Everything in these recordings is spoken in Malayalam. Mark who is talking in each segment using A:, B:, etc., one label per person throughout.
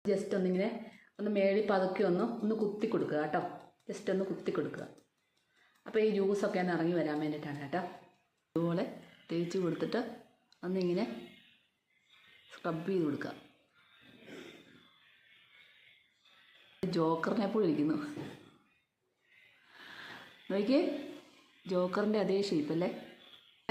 A: ജസ്റ്റ് ഒന്നിങ്ങനെ ഒന്ന് മേളി പതുക്കി ഒന്ന് കുത്തി കൊടുക്കുക കേട്ടോ. ജസ്റ്റ് ഒന്ന് കുത്തി കൊടുക്കുക. അപ്പോൾ ഈ ജ്യൂസൊക്കെ ഒന്ന് ഇറങ്ങി വരാൻ വേണ്ടിയിട്ടാണ് കേട്ടോ. അതുപോലെ തേച്ച് കൊടുത്തിട്ട് ഒന്നിങ്ങനെ സ്ക്രബ് ചെയ്ത് കൊടുക്കുക. ജോക്കറിനെ പോലെ ഇരിക്കുന്നു. നോക്കിയേ, ജോക്കറിൻ്റെ അതേ ഷേപ്പല്ലേ.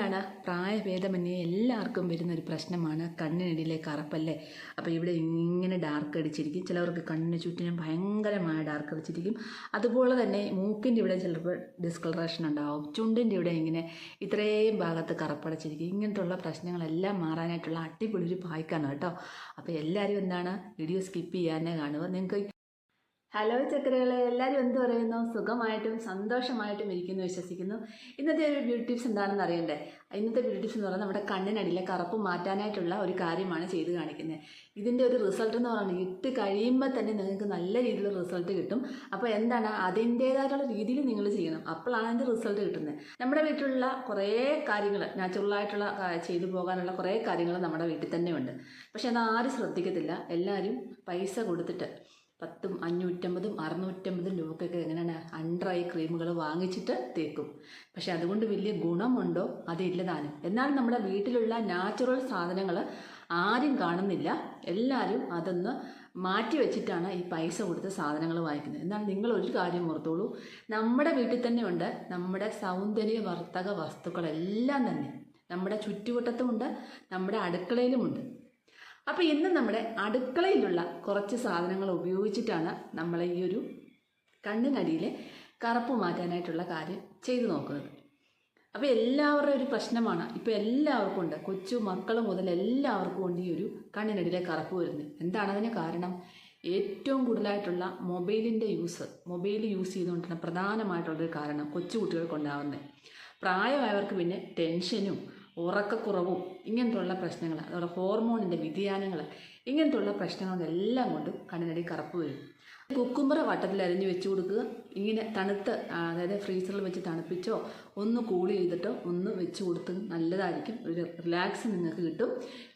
A: ാണ് പ്രായഭേദമന്യേ എല്ലാവർക്കും വരുന്നൊരു പ്രശ്നമാണ് കണ്ണിനിടയിലെ കറുപ്പല്ലേ. അപ്പോൾ ഇവിടെ ഇങ്ങനെ ഡാർക്ക് അടിച്ചിരിക്കും. ചിലവർക്ക് കണ്ണിന് ചുറ്റിനും ഭയങ്കരമായ ഡാർക്ക് അടിച്ചിരിക്കും. അതുപോലെ തന്നെ മൂക്കിൻ്റെ ഇവിടെ ചിലപ്പോൾ ഡിസ്കളറേഷൻ ഉണ്ടാവും. ചുണ്ടിൻ്റെ ഇവിടെ ഇങ്ങനെ ഇത്രയും ഭാഗത്ത് കറുപ്പടച്ചിരിക്കും. ഇങ്ങനത്തുള്ള പ്രശ്നങ്ങളെല്ലാം മാറാനായിട്ടുള്ള അടിപൊളി ഒരു പായ്ക്കാണ് കേട്ടോ. അപ്പോൾ എല്ലാവരും എന്താണ് വീഡിയോ സ്കിപ്പ് ചെയ്യാനേ കാണുക. നിങ്ങൾക്ക് ഹലോ ചക്കരകളെ, എല്ലാവരും എന്ത് പറയുന്നു? സുഖമായിട്ടും സന്തോഷമായിട്ടും ഇരിക്കുന്നു വിശ്വസിക്കുന്നു. ഇന്നത്തെ ഒരു ബ്യൂട്ടി ടിപ്സ് എന്താണെന്ന് അറിയണ്ടേ? ഇന്നത്തെ ബ്യൂട്ടി ടിപ്സ് എന്ന് പറഞ്ഞാൽ നമ്മുടെ കണ്ണിനടിയിലെ കറുപ്പ് മാറ്റാനായിട്ടുള്ള ഒരു കാര്യമാണ് ചെയ്ത് കാണിക്കുന്നത്. ഇതിൻ്റെ ഒരു റിസൾട്ട് എന്ന് പറയുന്നത് ഇട്ട് കഴിയുമ്പോൾ തന്നെ നിങ്ങൾക്ക് നല്ല രീതിയിലുള്ള റിസൾട്ട് കിട്ടും. അപ്പോൾ എന്താണ്, അതിൻ്റേതായിട്ടുള്ള രീതിയിൽ നിങ്ങൾ ചെയ്യണം. അപ്പോഴാണ് അതിൻ്റെ റിസൾട്ട് കിട്ടുന്നത്. നമ്മുടെ വീട്ടിലുള്ള കുറേ കാര്യങ്ങൾ, നാച്ചുറലായിട്ടുള്ള ചെയ്തു പോകാനുള്ള കുറേ കാര്യങ്ങൾ നമ്മുടെ വീട്ടിൽ തന്നെ ഉണ്ട്. പക്ഷെ അത് ആരും ശ്രദ്ധിക്കത്തില്ല. എല്ലാവരും പൈസ കൊടുത്തിട്ട് 10, 550, 650 രൂപക്കൊക്കെ എങ്ങനെയാണ് അണ്ടർ ഐ ക്രീമുകൾ വാങ്ങിച്ചിട്ട് തേക്കും. പക്ഷെ അതുകൊണ്ട് വലിയ ഗുണമുണ്ടോ? അതില്ല താനും. എന്നാൽ നമ്മുടെ വീട്ടിലുള്ള നാച്ചുറൽ സാധനങ്ങൾ ആരും കാണുന്നില്ല. എല്ലാവരും അതൊന്ന് മാറ്റി വെച്ചിട്ടാണ് ഈ പൈസ കൊടുത്ത് സാധനങ്ങൾ വാങ്ങിക്കുന്നത്. എന്നാൽ നിങ്ങൾ ഒരു കാര്യം ഓർത്തോളൂ, നമ്മുടെ വീട്ടിൽ തന്നെ ഉണ്ട് നമ്മുടെ സൗന്ദര്യവർദ്ധക വസ്തുക്കളെല്ലാം തന്നെ. നമ്മുടെ ചുറ്റുവട്ടത്തുമുണ്ട്, നമ്മുടെ അടുക്കളയിലുമുണ്ട്. അപ്പോൾ ഇന്ന് നമ്മുടെ അടുക്കളയിലുള്ള കുറച്ച് സാധനങ്ങൾ ഉപയോഗിച്ചിട്ടാണ് നമ്മൾ ഈ ഒരു കണ്ണിനടിയിലെ കറുപ്പ് മാറ്റാനായിട്ടുള്ള കാര്യം ചെയ്തു നോക്കുന്നത്. അപ്പോൾ എല്ലാവരുടെയും ഒരു പ്രശ്നമാണ്, ഇപ്പോൾ എല്ലാവർക്കും ഉണ്ട്. കൊച്ചു മക്കൾ മുതൽ എല്ലാവർക്കും ഉണ്ട് ഈ ഒരു കണ്ണിനടിയിലെ കറുപ്പ് വരുന്നത്. എന്താണ് അതിന് കാരണം? ഏറ്റവും കൂടുതലായിട്ടുള്ള മൊബൈൽ യൂസ് ചെയ്തുകൊണ്ടുള്ള പ്രധാനമായിട്ടുള്ളൊരു കാരണം കൊച്ചു കുട്ടികൾക്കുണ്ടാകുന്നത്. പ്രായമായവർക്ക് പിന്നെ ടെൻഷനും ഉറക്കക്കുറവും ഇങ്ങനത്തുള്ള പ്രശ്നങ്ങൾ, അതുപോലെ ഹോർമോണിൻ്റെ വ്യതിയാനങ്ങൾ, ഇങ്ങനത്തുള്ള പ്രശ്നങ്ങളെല്ലാം കൊണ്ടും കണ്ണിനടി കറുപ്പ് വരും. കുക്കുമ്പർ വട്ടത്തിൽ അരിഞ്ഞ് വെച്ച് കൊടുക്കുക. ഇങ്ങനെ തണുത്ത്, അതായത് ഫ്രീസറിൽ വെച്ച് തണുപ്പിച്ചോ ഒന്ന് കൂൾ ചെയ്തിട്ടോ ഒന്ന് വെച്ച് കൊടുത്ത് നല്ലതായിരിക്കും. ഒരു റിലാക്സ് നിങ്ങൾക്ക് കിട്ടും.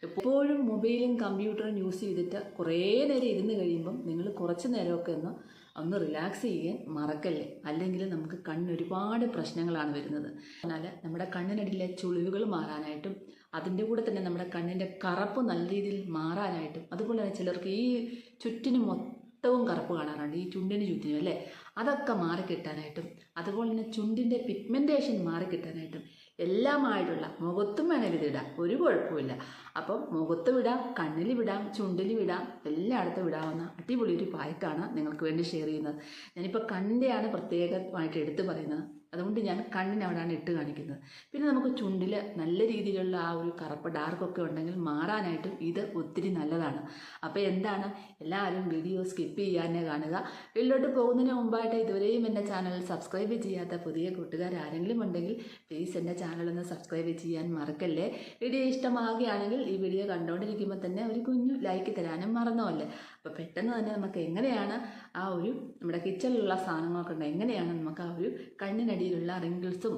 A: എപ്പോഴും മൊബൈലും കമ്പ്യൂട്ടറും യൂസ് ചെയ്തിട്ട് കുറേ നേരം ഇരുന്ന് കഴിയുമ്പം നിങ്ങൾ കുറച്ച് നേരമൊക്കെ ഒന്ന് റിലാക്സ് ചെയ്യാൻ മറക്കല്ലേ. അല്ലെങ്കിൽ നമുക്ക് കണ്ണിന് ഒരുപാട് പ്രശ്നങ്ങളാണ് വരുന്നത്. എന്നാൽ നമ്മുടെ കണ്ണിനടിയിലെ ചുളിവുകൾ മാറാനായിട്ടും അതിൻ്റെ കൂടെ തന്നെ നമ്മുടെ കണ്ണിൻ്റെ കറുപ്പ് നല്ല രീതിയിൽ മാറാനായിട്ടും, അതുപോലെ തന്നെ ചിലർക്ക് ഈ ചുറ്റിന് മൊത്തവും കറുപ്പ് കാണാറുണ്ട്, ഈ ചുണ്ടിന് ചുറ്റിനും അല്ലേ, അതൊക്കെ മാറിക്കിട്ടാനായിട്ടും അതുപോലെ തന്നെ ചുണ്ടിൻ്റെ പിഗ്മെൻറ്റേഷൻ മാറിക്കിട്ടാനായിട്ടും എല്ലാമായിട്ടുള്ള, മുഖത്തും വേണമെങ്കിൽ ഇതിടാം, ഒരു കുഴപ്പമില്ല. അപ്പം മുഖത്ത് വിടാം, കണ്ണിൽ വിടാം, ചുണ്ടിൽ വിടാം, എല്ലായിടത്തും വിടാവുന്ന അടിപൊളി ഒരു പായ്ക്കാണ് നിങ്ങൾക്ക് വേണ്ടി ഷെയർ ചെയ്യുന്നത്. ഞാനിപ്പോൾ കണ്ണിൻ്റെയാണ് പ്രത്യേകമായിട്ട് എടുത്തു പറയുന്നത്. അതുകൊണ്ട് ഞാൻ കണ്ണിനവിടെയാണ് ഇട്ട് കാണിക്കുന്നത്. പിന്നെ നമുക്ക് ചുണ്ടിൽ നല്ല രീതിയിലുള്ള ആ ഒരു കറുപ്പ് ഡാർക്കൊക്കെ ഉണ്ടെങ്കിൽ മാറാനായിട്ടും ഇത് ഒത്തിരി നല്ലതാണ്. അപ്പോൾ എന്താണ്, എല്ലാവരും വീഡിയോ സ്കിപ്പ് ചെയ്യാനേ കാണുക. വീട്ടിലോട്ട് പോകുന്നതിന് മുമ്പായിട്ട് ഇതുവരെയും എൻ്റെ ചാനൽ സബ്സ്ക്രൈബ് ചെയ്യാത്ത പുതിയ കൂട്ടുകാർ ആരെങ്കിലും ഉണ്ടെങ്കിൽ പ്ലീസ് എൻ്റെ ചാനലൊന്ന് സബ്സ്ക്രൈബ് ചെയ്യാൻ മറക്കല്ലേ. വീഡിയോ ഇഷ്ടമാകുകയാണെങ്കിൽ ഈ വീഡിയോ കണ്ടുകൊണ്ടിരിക്കുമ്പോൾ തന്നെ ഒരു കുഞ്ഞു ലൈക്ക് തരാനും മറന്നോല്ലേ. അപ്പോൾ പെട്ടെന്ന് തന്നെ നമുക്ക് എങ്ങനെയാണ് ആ ഒരു നമ്മുടെ കിച്ചണിലുള്ള സാധനങ്ങളൊക്കെ ഉണ്ട്, എങ്ങനെയാണ് നമുക്ക് ആ ഒരു കണ്ണിനടിയിലുള്ള റിങ്കിൾസും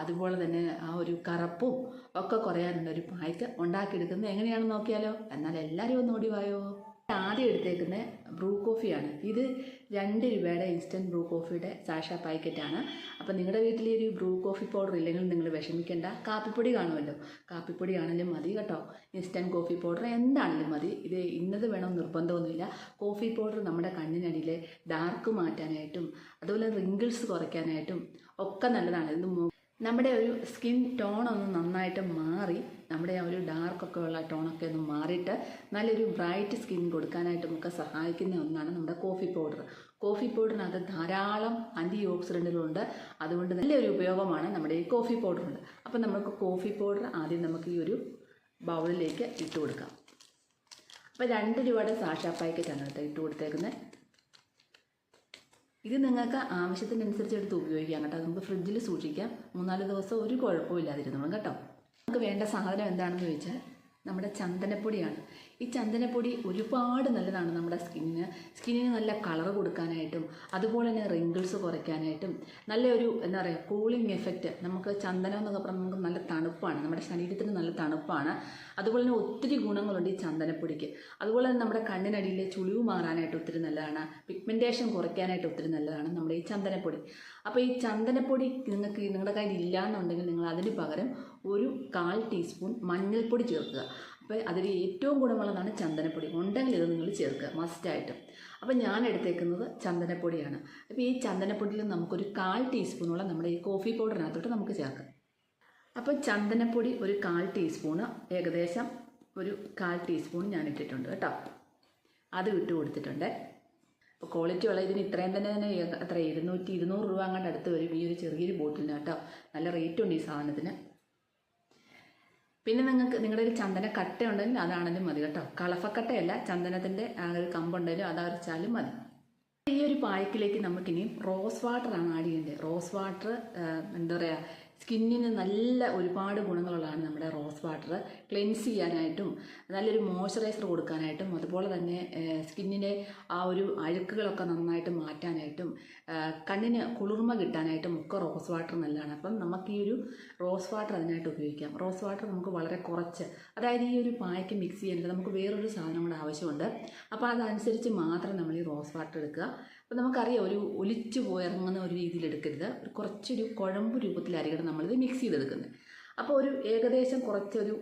A: അതുപോലെ തന്നെ ആ ഒരു കറുപ്പും ഒക്കെ കുറയാനുള്ള ഒരു പായ്ക്ക് ഉണ്ടാക്കിയെടുക്കുന്നത് എങ്ങനെയാണെന്ന് നോക്കിയാലോ. എന്നാൽ എല്ലാവരും ഒന്ന് ഓടിവായോ. ആദ്യം എടുത്തേക്കുന്നത് ബ്രൂ കോഫിയാണ്. ഇത് 2 രൂപയുടെ ഇൻസ്റ്റൻറ്റ് ബ്രൂ കോഫിയുടെ സാഷ പാക്കറ്റാണ്. അപ്പോൾ നിങ്ങളുടെ വീട്ടിൽ ഒരു ബ്രൂ കോഫി പൗഡർ ഇല്ലെങ്കിൽ നിങ്ങൾ വിഷമിക്കേണ്ട, കാപ്പിപ്പൊടി കാണുമല്ലോ, കാപ്പിപ്പൊടി ആണെങ്കിലും മതി കേട്ടോ. ഇൻസ്റ്റൻറ്റ് കോഫി പൗഡർ എന്താണെങ്കിലും മതി. ഇത് ഇന്നത് വേണം നിർബന്ധമൊന്നുമില്ല. കോഫി പൗഡർ നമ്മുടെ കണ്ണിനടിയിലെ ഡാർക്ക് മാറ്റാനായിട്ടും അതുപോലെ റിങ്കിൾസ് കുറയ്ക്കാനായിട്ടും ഒക്കെ നല്ലതാണ്. ഇത് നമ്മുടെ ഒരു സ്കിൻ ടോണൊന്ന് നന്നായിട്ട് മാറി, നമ്മുടെ ആ ഒരു ഡാർക്കൊക്കെ ഉള്ള ടോണൊക്കെ ഒന്ന് മാറിയിട്ട് നല്ലൊരു ബ്രൈറ്റ് സ്കിൻ കൊടുക്കാനായിട്ടുമൊക്കെ സഹായിക്കുന്ന ഒന്നാണ് നമ്മുടെ കോഫി പൗഡർ. കോഫി പൗഡറിനകത്ത് ധാരാളം ആൻറ്റി ഓക്സിഡൻറ്റുകളുണ്ട്. അതുകൊണ്ട് നല്ലൊരു ഉപയോഗമാണ് നമ്മുടെ ഈ കോഫി പൗഡറുണ്ട്. അപ്പോൾ നമുക്ക് കോഫി പൗഡർ ആദ്യം നമുക്ക് ഈ ഒരു ബൗളിലേക്ക് ഇട്ട് കൊടുക്കാം. അപ്പോൾ 2 രൂപയുടെ സാഷ പാക്കറ്റാണ് കേട്ടോ ഇട്ട് കൊടുത്തേക്കുന്നത്. ഇത് നിങ്ങൾക്ക് ആവശ്യത്തിനനുസരിച്ച് എടുത്ത് ഉപയോഗിക്കാം കേട്ടോ. നമുക്ക് ഫ്രിഡ്ജിൽ സൂക്ഷിക്കാം, 3-4 ദിവസം ഒരു കുഴപ്പമില്ലാതിരുന്നോളും കേട്ടോ. നമുക്ക് വേണ്ട സാധനം എന്താണെന്ന് ചോദിച്ചാൽ നമ്മുടെ ചന്ദനപ്പൊടിയാണ്. ഈ ചന്ദനപ്പൊടി ഒരുപാട് നല്ലതാണ് നമ്മുടെ സ്കിന്നിന്. സ്കിന്നിന് നല്ല കളർ കൊടുക്കാനായിട്ടും അതുപോലെ തന്നെ റിങ്കിൾസ് കുറയ്ക്കാനായിട്ടും നല്ലൊരു എന്താ പറയുക കൂളിംഗ് എഫക്റ്റ്. നമുക്ക് ചന്ദനം എന്നൊക്കെ പറഞ്ഞാൽ നമുക്ക് നല്ല തണുപ്പാണ്, നമ്മുടെ ശരീരത്തിന് നല്ല തണുപ്പാണ്. അതുപോലെ തന്നെ ഒത്തിരി ഗുണങ്ങളുണ്ട് ഈ ചന്ദനപ്പൊടിക്ക്. അതുപോലെ തന്നെ നമ്മുടെ കണ്ണിനടിയിലെ ചുളിവ് മാറാനായിട്ട് ഒത്തിരി നല്ലതാണ്, പിഗ്മെൻറ്റേഷൻ കുറയ്ക്കാനായിട്ട് ഒത്തിരി നല്ലതാണ് നമ്മുടെ ഈ ചന്ദനപ്പൊടി. അപ്പോൾ ഈ ചന്ദനപ്പൊടി നിങ്ങളുടെ കയ്യിൽ ഇല്ലയെന്നുണ്ടെങ്കിൽ നിങ്ങൾ അതിന് പകരം ഒരു 1/4 ടീസ്പൂൺ മഞ്ഞൾപ്പൊടി ചേർക്കുക. അപ്പോൾ അതിൽ ഏറ്റവും ഗുണമുള്ളതാണ് ചന്ദനപ്പൊടി. ഉണ്ടെങ്കിൽ ഇത് നിങ്ങൾ ചേർക്കുക മസ്റ്റായിട്ടും. അപ്പോൾ ഞാൻ എടുത്തേക്കുന്നത് ചന്ദനപ്പൊടിയാണ്. അപ്പോൾ ഈ ചന്ദനപ്പൊടിയിൽ നമുക്കൊരു 1/4 ടീസ്പൂണോളം നമ്മുടെ ഈ കോഫി പൗഡറിനകത്തോട്ട് നമുക്ക് ചേർക്കാം. അപ്പോൾ ചന്ദനപ്പൊടി ഒരു 1/4 ടീസ്പൂണ്, ഏകദേശം ഒരു 1/4 ടീസ്പൂൺ ഞാൻ ഇട്ടിട്ടുണ്ട് കേട്ടോ. അത് ഇട്ട് കൊടുത്തിട്ടുണ്ട്. അപ്പോൾ ക്വാളിറ്റി ഉള്ള ഇതിന് ഇത്രയും തന്നെ എത്ര 200 രൂപ അങ്ങോട്ട് അടുത്ത് വരും ഈ ഒരു ചെറിയൊരു ബോട്ടിലിന് കേട്ടോ. നല്ല റേറ്റ് ഉണ്ട് ഈ സാധനത്തിന്. പിന്നെ നിങ്ങളുടെ ഒരു ചന്ദന കട്ട ഉണ്ടെങ്കിൽ അതാണെങ്കിലും മതി കേട്ടോ. കളഫക്കട്ടയല്ല, ചന്ദനത്തിൻ്റെ ഒരു കമ്പുണ്ടെങ്കിലും അതരച്ചാലും മതി. ഈ ഒരു പായ്ക്കിലേക്ക് നമുക്കിനിയും റോസ് വാട്ടറാണ് ആഡ് ചെയ്യേണ്ടത്. റോസ് വാട്ടർ എന്താ പറയുക, സ്കിന്നിന് നല്ല ഒരുപാട് ഗുണങ്ങളുള്ളതാണ് നമ്മുടെ റോസ് വാട്ടർ. ക്ലെൻസ് ചെയ്യാനായിട്ടും നല്ലൊരു മോയ്സ്ചറൈസർ കൊടുക്കാനായിട്ടും അതുപോലെ തന്നെ സ്കിന്നിൻ്റെ ആ ഒരു അഴുക്കുകളൊക്കെ നന്നായിട്ട് മാറ്റാനായിട്ടും കണ്ണിന് കുളിർമ കിട്ടാനായിട്ടും ഒക്കെ റോസ് വാട്ടർ നല്ലതാണ്. അപ്പം നമുക്ക് ഈ ഒരു റോസ് വാട്ടർ അതിനായിട്ട് ഉപയോഗിക്കാം. റോസ് വാട്ടർ നമുക്ക് വളരെ കുറച്ച്, അതായത് ഈ ഒരു പായ്ക്ക് മിക്സ് ചെയ്യാനായിട്ട് നമുക്ക് വേറൊരു സാധനം കൂടെ ആവശ്യമുണ്ട്. അപ്പോൾ അതനുസരിച്ച് മാത്രം നമ്മൾ ഈ റോസ് വാട്ടർ എടുക്കുക. അപ്പോൾ നമുക്കറിയാം ഒരു ഒലിച്ചു പോയിറങ്ങുന്ന ഒരു രീതിയിൽ എടുക്കരുത്, കുറച്ചൊരു കുഴമ്പ് രൂപത്തിലായിരിക്കണം നമ്മളിത് മിക്സ് ചെയ്തെടുക്കുന്നത്. അപ്പോൾ ഒരു ഏകദേശം കുറച്ചൊരു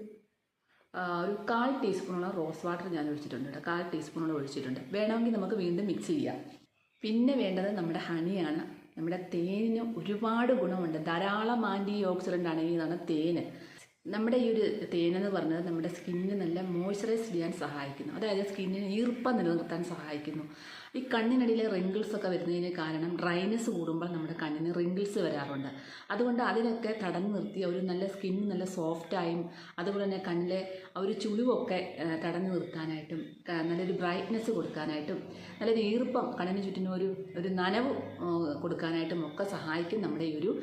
A: 1/4 ടീസ്പൂണോളം റോസ് വാട്ടർ ഞാൻ ഒഴിച്ചിട്ടുണ്ട് കേട്ടോ. 1/4 ടീസ്പൂണോളം ഒഴിച്ചിട്ടുണ്ട്. വേണമെങ്കിൽ നമുക്ക് വീണ്ടും മിക്സ് ചെയ്യാം. പിന്നെ വേണ്ടത് നമ്മുടെ ഹണിയാണ്. നമ്മുടെ തേനിന് ഒരുപാട് ഗുണമുണ്ട്, ധാരാളം ആൻറ്റി ഓക്സിഡൻ്റ് അടങ്ങിയതാണ് തേന്. നമ്മുടെ ഈ ഒരു തേനെന്ന് പറഞ്ഞത് നമ്മുടെ സ്കിന്നിന് നല്ല മോയ്സ്ചറൈസ് ചെയ്യാൻ സഹായിക്കുന്നു, അതായത് സ്കിന്നിന് ഈർപ്പം നിലനിർത്താൻ സഹായിക്കുന്നു. ഈ കണ്ണിനടിയിലെ റിങ്കിൾസൊക്കെ വരുന്നതിന് കാരണം ഡ്രൈനെസ് കൂടുമ്പോൾ നമ്മുടെ കണ്ണിന് റിങ്കിൾസ് വരാറുണ്ട്. അതുകൊണ്ട് അതിനൊക്കെ തടഞ്ഞു നിർത്തി ഒരു നല്ല സ്കിന്ന് നല്ല സോഫ്റ്റായും അതുപോലെ തന്നെ കണ്ണിലെ ആ ഒരു ചുളിവൊക്കെ തടഞ്ഞു നിർത്താനായിട്ടും നല്ലൊരു ബ്രൈറ്റ്നെസ് കൊടുക്കാനായിട്ടും നല്ലൊരു ഈർപ്പം കണ്ണിന് ചുറ്റിനും ഒരു നനവ് കൊടുക്കാനായിട്ടും ഒക്കെ സഹായിക്കും നമ്മുടെ ഈ ഒരു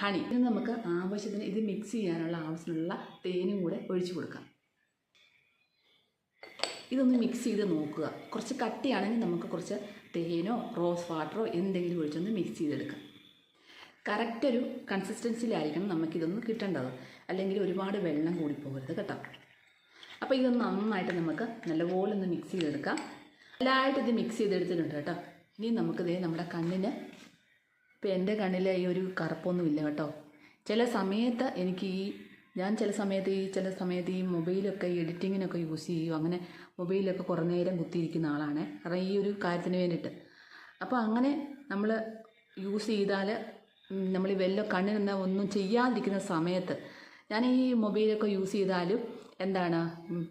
A: ഹണി. ഇത് നമുക്ക് ആവശ്യത്തിന് ഇത് മിക്സ് ചെയ്യാനുള്ള ആവശ്യമുള്ള തേനും കൂടെ ഒഴിച്ചു കൊടുക്കാം. ഇതൊന്ന് മിക്സ് ചെയ്ത് നോക്കുക. കുറച്ച് കട്ടിയാണെങ്കിൽ നമുക്ക് കുറച്ച് തേനോ റോസ് വാട്ടറോ എന്തെങ്കിലും ഒഴിച്ചൊന്ന് മിക്സ് ചെയ്തെടുക്കാം. കറക്റ്റ് ഒരു കൺസിസ്റ്റൻസിയിലായിരിക്കണം നമുക്കിതൊന്ന് കിട്ടേണ്ടത്, അല്ലെങ്കിൽ ഒരുപാട് വെള്ളം കൂടിപ്പോകരുത് കേട്ടോ. അപ്പോൾ ഇതൊന്ന് നന്നായിട്ട് നമുക്ക് നല്ലപോലെ ഒന്ന് മിക്സ് ചെയ്തെടുക്കാം. നല്ലതായിട്ട് ഇത് മിക്സ് ചെയ്തെടുത്തിട്ടുണ്ട് കേട്ടോ. ഇനി നമുക്കിതേ നമ്മുടെ കണ്ണിന്, ഇപ്പോൾ എൻ്റെ കണ്ണിൽ ഈ ഒരു കറുപ്പൊന്നുമില്ല കേട്ടോ. ചില സമയത്ത് ഞാൻ ചില സമയത്ത് ഈ മൊബൈലൊക്കെ എഡിറ്റിങ്ങിനൊക്കെ യൂസ് ചെയ്യും. അങ്ങനെ മൊബൈലൊക്കെ കുറേ നേരം കുത്തിയിരിക്കുന്ന ആളാണ്, കാരണം ഈ ഒരു കാര്യത്തിന് വേണ്ടിയിട്ട്. അപ്പോൾ അങ്ങനെ നമ്മൾ യൂസ് ചെയ്താൽ നമ്മൾ കണ്ണിനെന്താ ഒന്നും ചെയ്യാതിരിക്കുന്ന സമയത്ത് ഞാൻ ഈ മൊബൈലൊക്കെ യൂസ് ചെയ്താലും എന്താണ്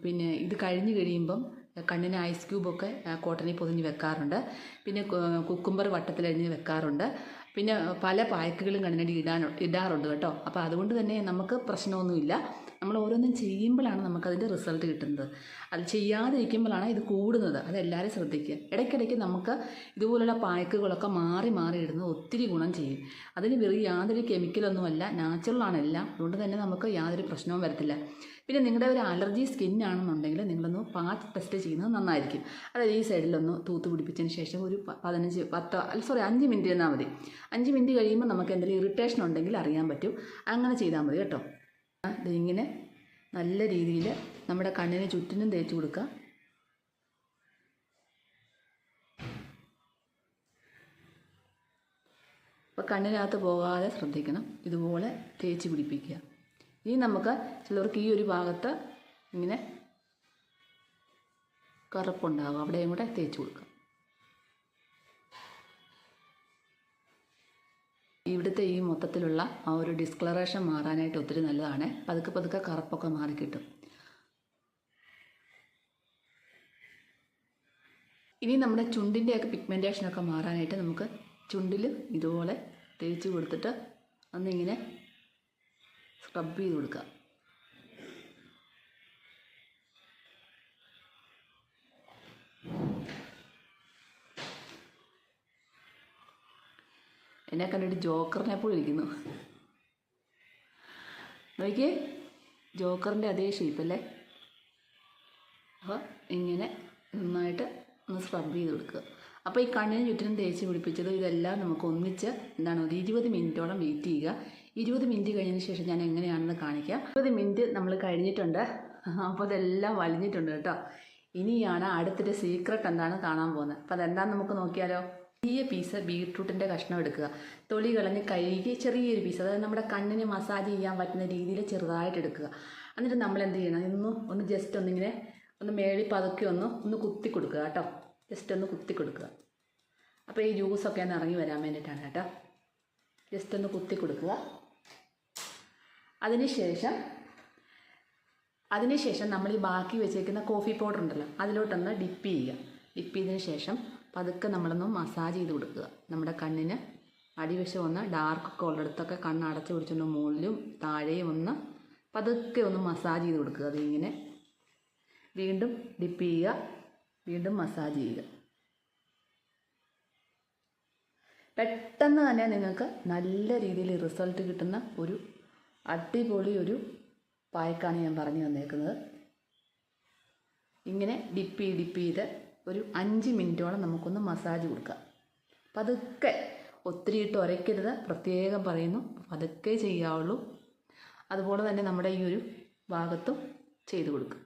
A: പിന്നെ ഇത് കഴിഞ്ഞ് കഴിയുമ്പം കണ്ണിന് ഐസ് ക്യൂബൊക്കെ കോട്ടണിൽ പൊതിഞ്ഞ് വെക്കാറുണ്ട്. പിന്നെ കുക്കുംബർ വട്ടത്തിലരിഞ്ഞ് വെക്കാറുണ്ട്. പിന്നെ പല പായ്ക്കുകളും കണ്ണിനടി ഇടാറുണ്ട് കേട്ടോ. അപ്പോൾ അതുകൊണ്ട് തന്നെ നമുക്ക് പ്രശ്നമൊന്നുമില്ല. നമ്മൾ ഓരോന്നും ചെയ്യുമ്പോഴാണ് നമുക്കതിൻ്റെ റിസൾട്ട് കിട്ടുന്നത്. അത് ചെയ്യാതിരിക്കുമ്പോഴാണ് ഇത് കൂടുന്നത്. അതെല്ലാവരും ശ്രദ്ധിക്കുക. ഇടയ്ക്കിടയ്ക്ക് നമുക്ക് ഇതുപോലുള്ള പായ്ക്കുകളൊക്കെ മാറി ഇടുന്നത് ഒത്തിരി ഗുണം ചെയ്യും. അതിന് യാതൊരു കെമിക്കലൊന്നുമല്ല, നാച്ചുറലാണ് എല്ലാം. അതുകൊണ്ട് തന്നെ നമുക്ക് യാതൊരു പ്രശ്നവും വരത്തില്ല. പിന്നെ നിങ്ങളുടെ ഒരു അലർജി സ്കിന്നാണെന്നുണ്ടെങ്കിൽ നിങ്ങളൊന്ന് പാച്ച് ടെസ്റ്റ് ചെയ്യുന്നത് നന്നായിരിക്കും. അതായത് ഈ സൈഡിലൊന്ന് തൂത്ത് പിടിപ്പിച്ചതിന് ശേഷം ഒരു 5 മിനിറ്റ് എന്നാൽ മതി. 5 മിനിറ്റ് കഴിയുമ്പോൾ നമുക്ക് എന്തെങ്കിലും ഇറിറ്റേഷൻ ഉണ്ടെങ്കിൽ അറിയാൻ പറ്റും. അങ്ങനെ ചെയ്താൽ മതി കേട്ടോ. ഇതിങ്ങനെ നല്ല രീതിയിൽ നമ്മുടെ കണ്ണിന് ചുറ്റിനും തേച്ച് കൊടുക്കുക. അപ്പോൾ കണ്ണിനകത്ത് പോകാതെ ശ്രദ്ധിക്കണം. ഇതുപോലെ തേച്ച് പിടിപ്പിക്കുക. ഇനി നമുക്ക് ചിലർക്ക് ഈ ഒരു ഭാഗത്ത് ഇങ്ങനെ കറുപ്പുണ്ടാകും, അവിടെയും കൂടെ തേച്ച് കൊടുക്കാം. ഇവിടുത്തെ ഈ മൊത്തത്തിലുള്ള ആ ഒരു ഡിസ്കളറേഷൻ മാറാനായിട്ട് ഒത്തിരി നല്ലതാണ്. പതുക്കെ കറുപ്പൊക്കെ മാറിക്കിട്ടും. ഇനി നമ്മുടെ ചുണ്ടിൻ്റെയൊക്കെ പിഗ്മെൻറ്റേഷനൊക്കെ മാറാനായിട്ട് നമുക്ക് ചുണ്ടിൽ ഇതുപോലെ തേച്ച് കൊടുത്തിട്ട് ഒന്നിങ്ങനെ സ്ക്രബ് ചെയ്ത് കൊടുക്കുക. എന്നെ കണ്ടിട്ട് ജോക്കറിനെ പോലെ ഇരിക്കുന്നു. നോക്കിയേ, ജോക്കറിൻ്റെ അതേ ഷേപ്പല്ലേ. അപ്പോൾ ഇങ്ങനെ നന്നായിട്ട് ഒന്ന് സ്ക്രബ് ചെയ്ത് കൊടുക്കുക. അപ്പോൾ ഈ കണ്ണിന് ചുറ്റിനും തേച്ച് പിടിപ്പിച്ചത് ഇതെല്ലാം നമുക്ക് ഒന്നിച്ച് ഒരു 20 മിനിറ്റോളം വെയിറ്റ് ചെയ്യുക. 20 മിനിറ്റ് കഴിഞ്ഞതിന് ശേഷം ഞാൻ എങ്ങനെയാണെന്ന് കാണിക്കാം. 20 മിനിറ്റ് നമ്മൾ കഴിഞ്ഞിട്ടുണ്ട്. അപ്പോൾ അതെല്ലാം വലിഞ്ഞിട്ടുണ്ട് കേട്ടോ. ഇനിയാണ് അടുത്തൊരു സീക്രട്ട് എന്താണ് കാണാൻ പോകുന്നത്. അപ്പോൾ അതെന്താണെന്ന് നമുക്ക് നോക്കിയാലോ. ചെറിയ പീസ് ബീട്രൂട്ടിൻ്റെ കഷ്ണം എടുക്കുക. തൊലി കളഞ്ഞ് കഴുകി ചെറിയൊരു പീസ്, അതായത് നമ്മുടെ കണ്ണിന് മസാജ് ചെയ്യാൻ പറ്റുന്ന രീതിയിൽ ചെറുതായിട്ട് എടുക്കുക. എന്നിട്ട് നമ്മൾ എന്ത് ചെയ്യണം, ഒന്ന് ജസ്റ്റ് ഒന്നിങ്ങനെ മേളി പതുക്കി ഒന്ന് കുത്തി കൊടുക്കുക കേട്ടോ. ജസ്റ്റ് ഒന്ന് കുത്തി കൊടുക്കുക. അപ്പോൾ ഈ ജ്യൂസൊക്കെ ഒന്ന് ഇറങ്ങി വരാൻ വേണ്ടിയിട്ടാണ് കേട്ടോ. ജസ്റ്റ് ഒന്ന് കുത്തി കൊടുക്കുക. അതിനുശേഷം നമ്മൾ ഈ ബാക്കി വെച്ചേക്കുന്ന കോഫി പൗഡർ ഉണ്ടല്ലോ, അതിലോട്ടൊന്ന് ഡിപ്പ് ചെയ്യുക. ഡിപ്പ് ചെയ്തതിന് ശേഷം പതുക്കെ നമ്മളൊന്ന് മസാജ് ചെയ്ത് കൊടുക്കുക. നമ്മുടെ കണ്ണിന് അടിവശം ഒന്ന് ഡാർക്കൊക്കെ ഉള്ളിടത്തൊക്കെ കണ്ണ് അടച്ചു പിടിച്ചൊന്ന് മുകളിലും താഴെയും ഒന്ന് പതുക്കെ ഒന്ന് മസാജ് ചെയ്ത് കൊടുക്കുക. അതിങ്ങനെ വീണ്ടും ഡിപ്പ് ചെയ്യുക, വീണ്ടും മസാജ് ചെയ്യുക. പെട്ടെന്ന് തന്നെ നിങ്ങൾക്ക് നല്ല രീതിയിൽ റിസൾട്ട് കിട്ടുന്ന ഒരു അടിപൊളി ഒരു പായ്ക്കാണ് ഞാൻ പറഞ്ഞു തന്നേക്കുന്നത്. ഇങ്ങനെ ഡിപ്പ് ചെയ്ത് ഒരു 5 മിനിറ്റോളം നമുക്കൊന്ന് മസാജ് കൊടുക്കാം. പതുക്കെ, ഒത്തിരി ഇട്ട് ഉരയ്ക്കരുത്, പ്രത്യേകം പറയുന്നു. പതുക്കെ ചെയ്യാവുള്ളൂ. അതുപോലെ തന്നെ നമ്മുടെ ഈ ഒരു ഭാഗത്തും ചെയ്ത് കൊടുക്കുക.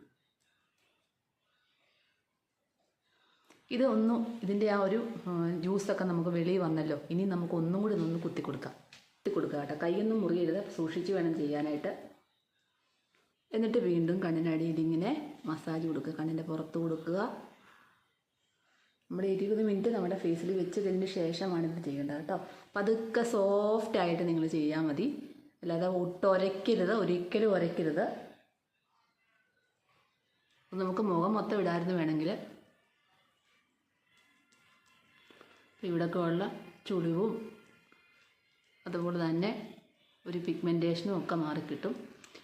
A: ഇതിൻ്റെ ആ ഒരു ജ്യൂസൊക്കെ നമുക്ക് വെളിയിൽ വന്നല്ലോ. ഇനി നമുക്ക് ഒന്നും കൂടി ഒന്ന് കുത്തി കൊടുക്കാം കേട്ടോ. കൈയൊന്നും മുറിയരുത്, സൂക്ഷിച്ച് വേണം ചെയ്യാനായിട്ട്. എന്നിട്ട് വീണ്ടും കണ്ണിനടിയിൽ ഇങ്ങനെ മസാജ് കൊടുക്കുക, കണ്ണിൻ്റെ പുറത്ത് കൊടുക്കുക. നമ്മൾ 20 മിനിറ്റ് നമ്മുടെ ഫേസിൽ വെച്ചതിന് ശേഷമാണ് ഇത് ചെയ്യേണ്ടത് കേട്ടോ. പതുക്കെ സോഫ്റ്റായിട്ട് നിങ്ങൾ ചെയ്യാൽ മതി, അല്ലാതെ ഒരിക്കലും ഉരയ്ക്കരുത്. നമുക്ക് മുഖം മൊത്തം ഇടായിരുന്നു വേണമെങ്കിൽ. ഇവിടെയൊക്കെ ഉള്ള ചുളിവും അതുപോലെ തന്നെ ഒരു പിഗ്മെൻറ്റേഷനും ഒക്കെ മാറിക്കിട്ടും.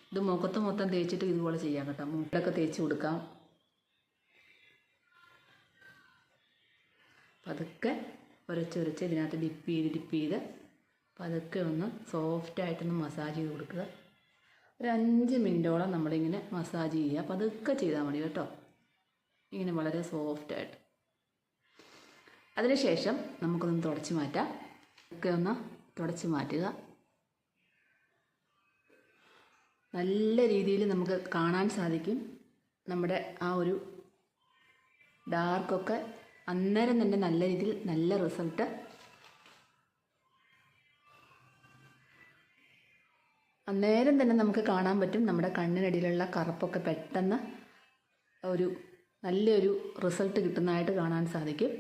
A: ഇത് മുഖത്ത് മൊത്തം തേച്ചിട്ട് ഇതുപോലെ ചെയ്യാം കേട്ടോ. മൂക്കിലൊക്കെ തേച്ച് കൊടുക്കാം. പതുക്കെ ഉരച്ച് ഇതിനകത്ത് ഡിപ്പ് ചെയ്ത് പതുക്കെ ഒന്ന് സോഫ്റ്റായിട്ടൊന്ന് മസാജ് ചെയ്ത് കൊടുക്കുക. ഒരു 5 മിനിറ്റോളം നമ്മളിങ്ങനെ മസാജ് ചെയ്യുക. പതുക്കെ ചെയ്താൽ മതി കേട്ടോ. ഇങ്ങനെ വളരെ സോഫ്റ്റായിട്ട്. അതിനുശേഷം നമുക്കൊന്ന് തുടച്ച് മാറ്റാം. ഒക്കെ ഒന്ന് തുടച്ച് മാറ്റുക. നല്ല രീതിയിൽ നമുക്ക് കാണാൻ സാധിക്കും നമ്മുടെ ആ ഒരു ഡാർക്കൊക്കെ അന്നേരം തന്നെ നല്ല രീതിയിൽ നല്ല റിസൾട്ട്. അന്നേരം തന്നെ നമുക്ക് കാണാൻ പറ്റും. നമ്മുടെ കണ്ണിനടിയിലുള്ള കറുപ്പൊക്കെ പെട്ടെന്ന് നല്ലൊരു റിസൾട്ട് കിട്ടുന്നതായിട്ട് കാണാൻ സാധിക്കും.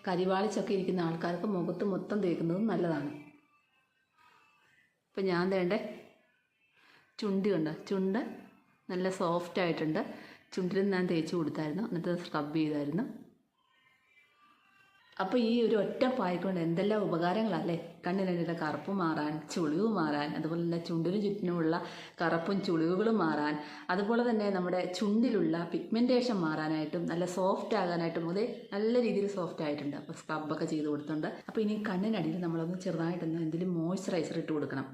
A: കരിവാളിച്ചൊക്കെ ഇരിക്കുന്ന ആൾക്കാർക്ക് മുഖത്ത് മൊത്തം തേക്കുന്നതും നല്ലതാണ്. ഇപ്പം ഞാൻ ചുണ്ട് നല്ല സോഫ്റ്റായിട്ടുണ്ട്. ചുണ്ടിലും ഞാൻ തേച്ച് കൊടുത്തായിരുന്നു, എന്നിട്ട് സ്ക്രബ് ചെയ്തായിരുന്നു. അപ്പോൾ ഈ ഒരു ഒറ്റ പായ്ക്കൊണ്ട് എന്തെല്ലാം ഉപകാരങ്ങളല്ലേ. കണ്ണിനടിയിലെ കറുപ്പ് മാറാൻ, ചുളിവ് മാറാൻ, അതുപോലെ തന്നെ ചുണ്ടിന് ചുറ്റിനുമുള്ള കറുപ്പും ചുളിവുകളും മാറാൻ, അതുപോലെ തന്നെ നമ്മുടെ ചുണ്ടിലുള്ള പിഗ്മെൻറ്റേഷൻ മാറാനായിട്ടും നല്ല സോഫ്റ്റ് ആകാനായിട്ടും അതേ നല്ല രീതിയിൽ സോഫ്റ്റ് ആയിട്ടുണ്ട്. അപ്പോൾ സ്ക്രബൊക്കെ ചെയ്ത് കൊടുത്തിട്ടുണ്ട്. അപ്പോൾ ഇനി കണ്ണിനടിയിൽ നമ്മളൊന്ന് ചെറുതായിട്ടൊന്ന് എന്തെങ്കിലും മോയ്സ്ചറൈസർ ഇട്ട് കൊടുക്കണം.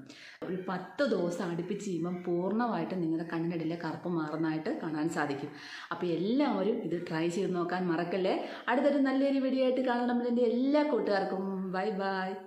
A: ഒരു 10 ദിവസം അടുപ്പിച്ച് ചെയ്യുമ്പം പൂർണ്ണമായിട്ടും നിങ്ങളുടെ കണ്ണിനടിയിലെ കറുപ്പ് മാറുന്നതായിട്ട് കാണാൻ സാധിക്കും. അപ്പോൾ എല്ലാവരും ഇത് ട്രൈ ചെയ്ത് നോക്കാൻ മറക്കല്ലേ. അടുത്തൊരു നല്ലൊരു വീഡിയോ ആയിട്ട് കാണണം. എൻ്റെ എല്ലാ കൂട്ടുകാർക്കും ബൈ.